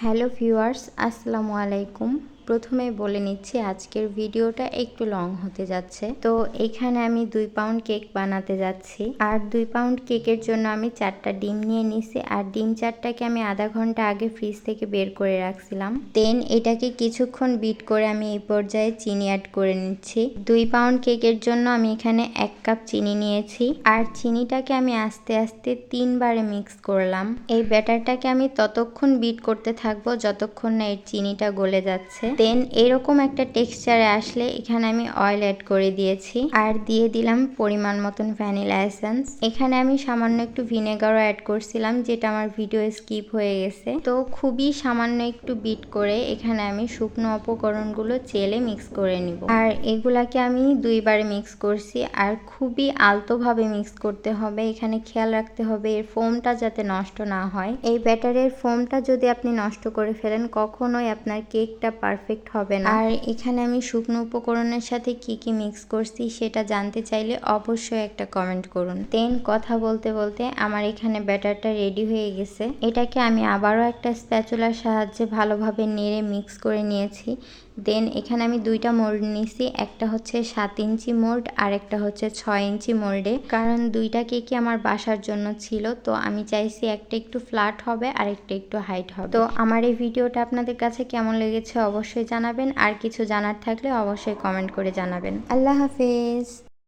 Hello viewers, আসসালামু আলাইকুম। প্রথমে বলে নিচ্ছি আজকের ভিডিওটা একটু লং হতে যাচ্ছে। তো এখানে আমি 2 পাউন্ড কেক বানাতে যাচ্ছি। আর 2 পাউন্ড কেকের জন্য আমি 4টা ডিম নিয়ে নিছি। আর ডিম 4টাকে আমি আধা ঘন্টা আগে ফ্রিজ থেকে বের করে রাখছিলাম। দেন এটাকে কিছুক্ষণ বিট করে আমি এই পর্যায়ে চিনি অ্যাড করে নিচ্ছি। 2 পাউন্ড কেকের জন্য আমি এখানে 1 কাপ চিনি নিয়েছি। আর চিনিটাকে আমি আস্তে আস্তে 3 বারে মিক্স করলাম। এই ব্যাটারটাকে আমি ততক্ষণ বিট করতে থাকবো যতক্ষণ না এর চিনিটা গলে যাচ্ছে। দেন এরকম একটা টেক্সচারে আসলে এখানে আমি অয়েল অ্যাড করে দিয়েছি আর দিয়ে দিলাম পরিমাণ মতন ভ্যানিলা এসেন্স। এখানে আমি সামান্য একটু ভিনেগারও অ্যাড করছিলাম, যেটা আমার ভিডিও স্কিপ হয়ে গেছে। তো খুবই সামান্য একটু বিট করে এখানে আমি শুকনো উপকরণগুলো চেলে মিক্স করে নিব। আর এগুলাকে আমি 2 বারে মিক্স করছি আর খুবই আলতোভাবে মিক্স করতে হবে। এখানে খেয়াল রাখতে হবে এর ফোমটা যাতে নষ্ট না হয়। এই ব্যাটারের ফোমটা যদি আপনি নষ্ট করে ফেলেন কখনোই আপনার কেকটা পারফেক্ট হবে না। আর এখানে আমি শুকনো উপকরণের সাথে কি কি মিক্স করছি সেটা জানতে চাইলে অবশ্যই একটা কমেন্ট করুন। দেন কথা বলতে বলতে আমার এখানে ব্যাটারটা রেডি হয়ে গেছে। এটাকে আমি আবারও একটা স্প্যাচুলার সাহায্যে ভালোভাবে নেড়ে মিক্স করে নিয়েছি। দেন এখানে আমি 2টা মোল্ড নিয়েছি, একটা হচ্ছে 7 ইঞ্চি মোল্ড আর একটা হচ্ছে 6 ইঞ্চি মোল্ডে। কারণ 2টা কেকই আমার বাসার জন্য ছিল, তো আমি চাইছি একটা একটু ফ্ল্যাট হবে আর একটা একটু হাইট হবে। তো আমার এই ভিডিওটা আপনাদের কাছে কেমন লেগেছে অবশ্যই জানাবেন। আর কিছু জানার থাকলে অবশ্যই কমেন্ট করে জানাবেন। আল্লাহ হাফেজ।